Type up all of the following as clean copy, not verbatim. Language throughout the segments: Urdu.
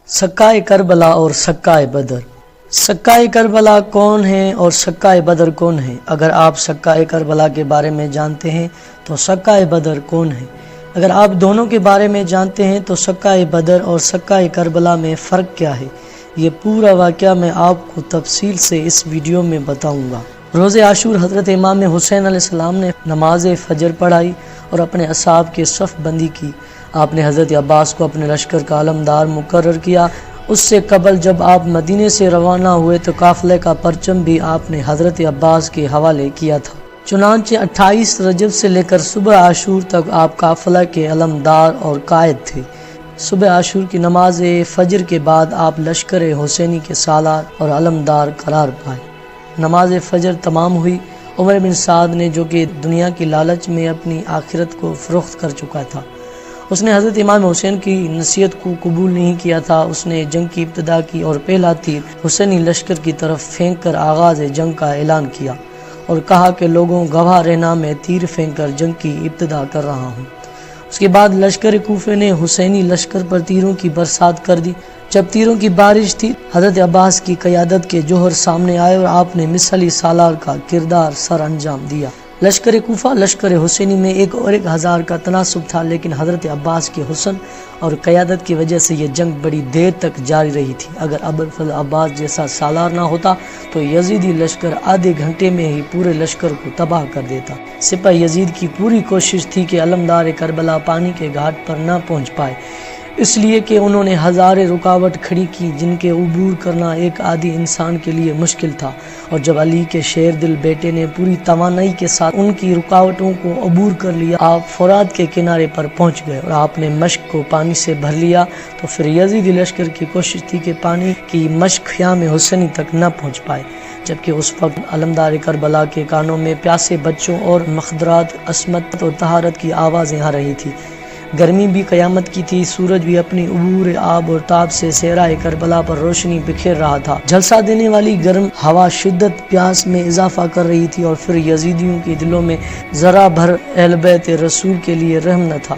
سکائے کربلا اور سکائے بدر۔ سکائے کربلا کون ہے اور سکائے بدر کون ہے؟ اگر آپ سکائے کربلا کے بارے میں جانتے ہیں تو سکائے بدر کون ہے؟ اگر آپ دونوں کے بارے میں جانتے ہیں تو سکائے بدر اور سکائے کربلا میں فرق کیا ہے؟ یہ پورا واقعہ میں آپ کو تفصیل سے اس ویڈیو میں بتاؤں گا۔ روز عاشور حضرت امام حسین علیہ السلام نے نماز فجر پڑھائی اور اپنے اصحاب کی صف بندی کی۔ آپ نے حضرت عباس کو اپنے لشکر کا علمدار مقرر کیا۔ اس سے قبل جب آپ مدینے سے روانہ ہوئے تو قافلے کا پرچم بھی آپ نے حضرت عباس کے حوالے کیا تھا۔ چنانچہ 28 رجب سے لے کر صبح عاشور تک آپ قافلہ کے علمدار اور قائد تھے۔ صبح عاشور کی نماز فجر کے بعد آپ لشکر حسینی کے سالار اور علمدار قرار پائے۔ نماز فجر تمام ہوئی۔ عمر بن سعد نے، جو کہ دنیا کی لالچ میں اپنی آخرت کو فروخت کر چکا تھا، اس نے حضرت امام حسین کی نصیحت کو قبول نہیں کیا تھا۔ اس نے جنگ کی ابتدا کی اور پہلا تیر حسینی لشکر کی طرف پھینک کر آغاز جنگ کا اعلان کیا اور کہا کہ لوگوں گواہ رہنا، میں تیر پھینک کر جنگ کی ابتدا کر رہا ہوں۔ اس کے بعد لشکر کوفے نے حسینی لشکر پر تیروں کی برسات کر دی۔ جب تیروں کی بارش تھی، حضرت عباس کی قیادت کے جوہر سامنے آئے اور آپ نے مثالی سالار کا کردار سر انجام دیا۔ لشکر کوفہ لشکر حسینی میں 1000 کا تناسب تھا، لیکن حضرت عباس کے حسن اور قیادت کی وجہ سے یہ جنگ بڑی دیر تک جاری رہی تھی۔ اگر ابوالفضل عباس جیسا سالار نہ ہوتا تو یزیدی لشکر آدھے گھنٹے میں ہی پورے لشکر کو تباہ کر دیتا۔ سپہ یزید کی پوری کوشش تھی کہ علمدار کربلا پانی کے گھاٹ پر نہ پہنچ پائے، اس لیے کہ انہوں نے ہزاریں رکاوٹ کھڑی کی جن کے عبور کرنا ایک عادی انسان کے لیے مشکل تھا۔ اور جب علی کے شیر دل بیٹے نے پوری توانائی کے ساتھ ان کی رکاوٹوں کو عبور کر لیا، آپ فرات کے کنارے پر پہنچ گئے اور آپ نے مشق کو پانی سے بھر لیا، تو پھر یزیدی لشکر کی کوشش تھی کہ پانی کی مشق خیام حسینی تک نہ پہنچ پائے، جبکہ اس وقت علمدار کربلا کے کانوں میں پیاسے بچوں اور مخدرات، عصمت اور طہارت کی آوازیں آ رہی تھی۔ گرمی بھی قیامت کی تھی، سورج بھی اپنی عبور آب اور تاب سے صحرائے کربلا پر روشنی بکھیر رہا تھا۔ جھلسا دینے والی گرم ہوا شدت پیاس میں اضافہ کر رہی تھی، اور پھر یزیدیوں کے دلوں میں ذرا بھر اہل بیت رسول کے لیے رحم نہ تھا۔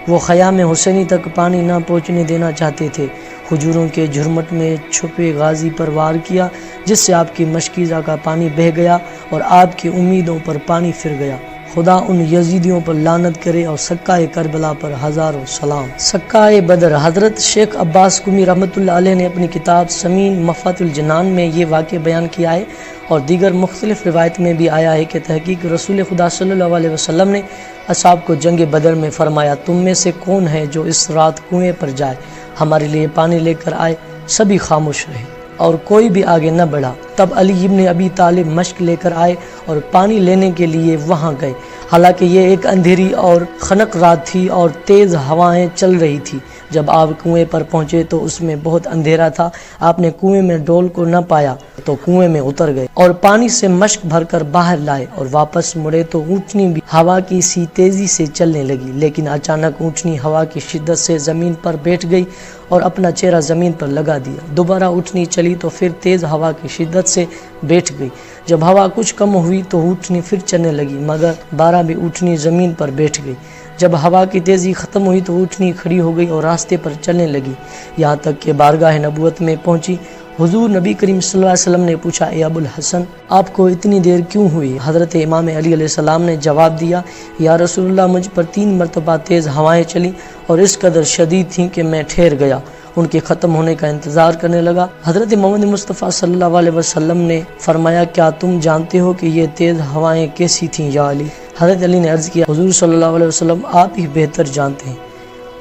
وہ خیام حسینی تک پانی نہ پہنچنے دینا چاہتے تھے۔ کھجوروں کے جھرمٹ میں چھپے غازی پر وار کیا، جس سے آپ کی مشکیزہ کا پانی بہہ گیا اور آپ کی امیدوں پر پانی پھر گیا۔ خدا ان یزیدیوں پر لعنت کرے اور سکائے کربلا پر ہزاروں سلام۔ سکائے بدر۔ حضرت شیخ عباس قمی رحمۃ اللہ علیہ نے اپنی کتاب سمین مفات الجنان میں یہ واقعہ بیان کیا ہے، اور دیگر مختلف روایت میں بھی آیا ہے کہ تحقیق رسول خدا صلی اللہ علیہ وسلم نے اصحاب کو جنگ بدر میں فرمایا، تم میں سے کون ہے جو اس رات کنویں پر جائے، ہمارے لیے پانی لے کر آئے؟ سبھی خاموش رہے اور کوئی بھی آگے نہ بڑھا۔ تب علی ابن ابی طالب مشک لے کر آئے اور پانی لینے کے لیے وہاں گئے، حالانکہ یہ ایک اندھیری اور خنک رات تھی اور تیز ہوائیں چل رہی تھی۔ جب آپ کنویں پر پہنچے تو اس میں بہت اندھیرا تھا۔ آپ نے کنویں میں ڈول کو نہ پایا تو کنویں میں اتر گئے اور پانی سے مشک بھر کر باہر لائے، اور واپس مڑے تو اونٹنی بھی ہوا کی سی تیزی سے چلنے لگی، لیکن اچانک اونٹنی ہوا کی شدت سے زمین پر بیٹھ گئی اور اپنا چہرہ زمین پر لگا دیا۔ دوبارہ اونٹنی چلی تو پھر تیز ہوا کی شدت سے بیٹھ گئی۔ جب ہوا کچھ کم ہوئی تو اونٹنی پھر چلنے لگی، مگر بارہ بھی اونٹنی زمین پر بیٹھ گئی۔ جب ہوا کی تیزی ختم ہوئی تو اونٹنی کھڑی ہو گئی اور راستے پر چلنے لگی، یہاں تک کہ بارگاہ نبوت میں پہنچی۔ حضور نبی کریم صلی اللہ علیہ وسلم نے پوچھا، اے ابو الحسن، آپ کو اتنی دیر کیوں ہوئی؟ حضرت امام علی علیہ السلام نے جواب دیا، یا رسول اللہ، مجھ پر 3 مرتبہ تیز ہوائیں چلیں اور اس قدر شدید تھیں کہ میں ٹھہر گیا، ان کے ختم ہونے کا انتظار کرنے لگا۔ حضرت محمد مصطفیٰ صلی اللہ علیہ وسلم نے فرمایا، کیا تم جانتے ہو کہ یہ تیز ہوائیں کیسی تھیں یا علی؟ حضرت علی نے عرض کیا، حضور صلی اللہ علیہ وسلم، آپ ہی بہتر جانتے ہیں۔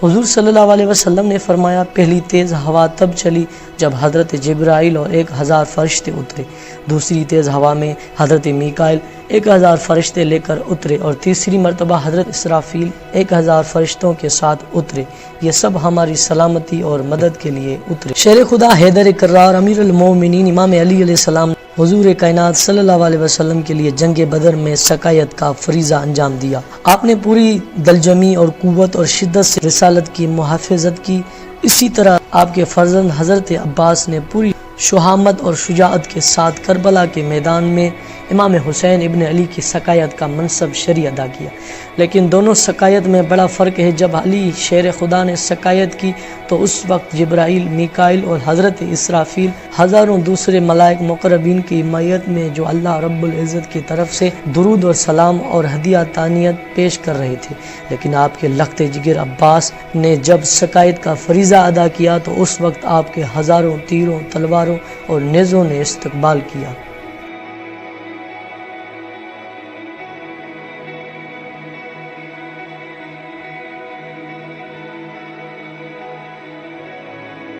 حضور صلی اللہ علیہ وسلم نے فرمایا، پہلی تیز ہوا تب چلی جب حضرت جبرائیل اور 1000 فرشتے اترے، دوسری تیز ہوا میں حضرت میکائیل 1000 فرشتے لے کر اترے، اور تیسری مرتبہ حضرت اسرافیل 1000 فرشتوں کے ساتھ اترے۔ یہ سب ہماری سلامتی اور مدد کے لیے اترے۔ شیر خدا حیدر کرار امیر المومنین امام علی علیہ السلام حضور کائنات صلی اللہ علیہ وسلم کے لیے جنگ بدر میں سقائیت کا فریضہ انجام دیا۔ آپ نے پوری دلجمی اور قوت اور شدت سے رسالت کی محافظت کی۔ اسی طرح آپ کے فرزند حضرت عباس نے پوری شہامت اور شجاعت کے ساتھ کربلا کے میدان میں امام حسین ابن علی کی سقائیت کا منصب شرعی ادا کیا، لیکن دونوں سقائیت میں بڑا فرق ہے۔ جب علی شیر خدا نے سقائیت کی تو اس وقت جبرائیل، میکائیل اور حضرت اسرافیل ہزاروں دوسرے ملائک مقربین کی حمایت میں جو اللہ رب العزت کی طرف سے درود اور سلام اور ہدیہ تانیت پیش کر رہے تھے، لیکن آپ کے لخت جگر عباس نے جب سقائیت کا فریضہ ادا کیا تو اس وقت آپ کے ہزاروں تیروں، تلواروں اور نیزوں نے استقبال کیا۔